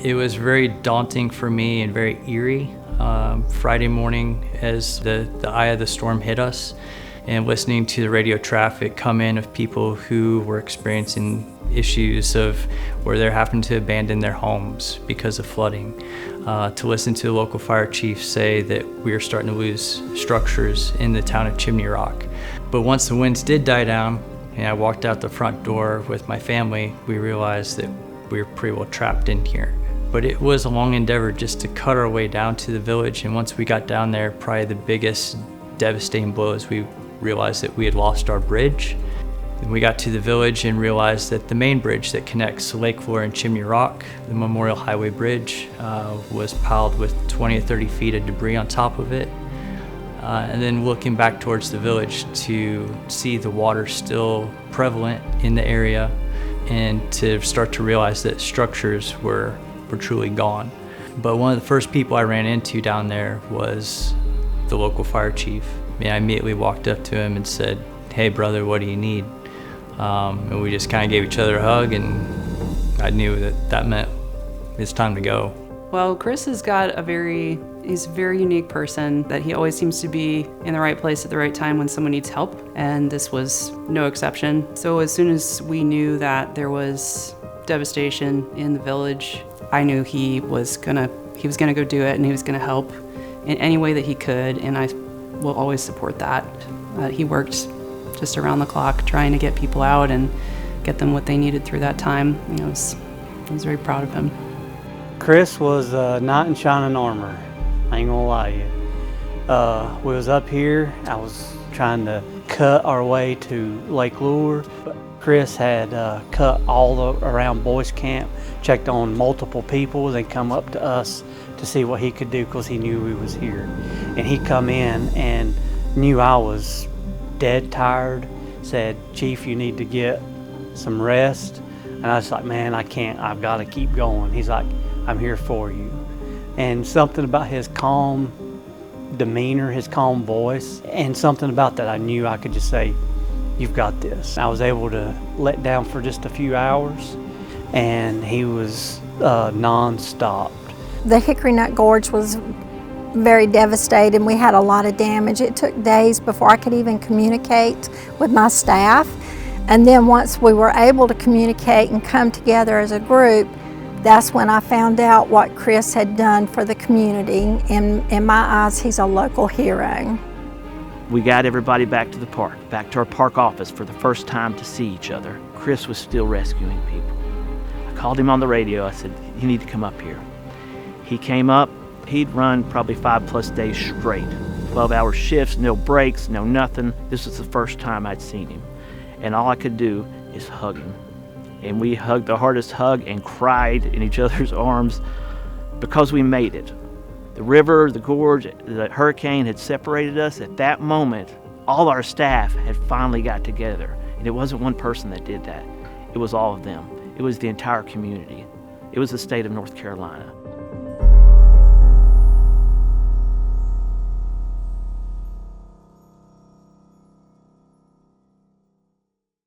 It was very daunting for me and very eerie. Friday morning as the eye of the storm hit us, and listening to the radio traffic come in of people who were experiencing issues of where they're having to abandon their homes because of flooding. To listen to the local fire chief say that we are starting to lose structures in the town of Chimney Rock. But once the winds did die down and I walked out the front door with my family, we realized that we were pretty well trapped in here. But it was a long endeavor just to cut our way down to the village, and once we got down there, probably the biggest devastating blow is we realized that we had lost our bridge. And we got to the village and realized that the main bridge that connects Lake Flora and Chimney Rock, the Memorial Highway Bridge, was piled with 20 to 30 feet of debris on top of it. And then looking back towards the village to see the water still prevalent in the area, and to start to realize that structures were truly gone. But one of the first people I ran into down there was the local fire chief. I immediately walked up to him and said, "Hey brother, what do you need?" And we just kind of gave each other a hug, and I knew that meant it's time to go. Well, Chris has got he's a very unique person, that he always seems to be in the right place at the right time when someone needs help, and this was no exception. So as soon as we knew that there was devastation in the village, I knew he was gonna go do it, and he was gonna help in any way that he could, and I will always support that. He worked just around the clock trying to get people out and get them what they needed through that time. I was very proud of him. Chris was a knight in shining armor, I ain't gonna lie to you. We was up here, I was trying to cut our way to Lake Lure, but Chris had cut all around boys camp, checked on multiple people, then come up to us to see what he could do because he knew we was here. And he come in and knew I was dead tired, said, "Chief, you need to get some rest." And I was like, "Man, I can't, I've got to keep going." He's like, "I'm here for you." And something about his calm demeanor, his calm voice, and something about that I knew I could just say, "You've got this." I was able to let down for just a few hours, and he was non-stop. The Hickory Nut Gorge was very devastating. We had a lot of damage. It took days before I could even communicate with my staff. And then once we were able to communicate and come together as a group, that's when I found out what Chris had done for the community. In my eyes, he's a local hero. We got everybody back to the park, back to our park office for the first time to see each other. Chris was still rescuing people. I called him on the radio. I said, "You need to come up here." He came up. He'd run probably 5+ days straight, 12-hour shifts, no breaks, no nothing. This was the first time I'd seen him. And all I could do is hug him. And we hugged the hardest hug and cried in each other's arms because we made it. The river, the gorge, the hurricane had separated us. At that moment, all our staff had finally got together. And it wasn't one person that did that. It was all of them. It was the entire community. It was the state of North Carolina.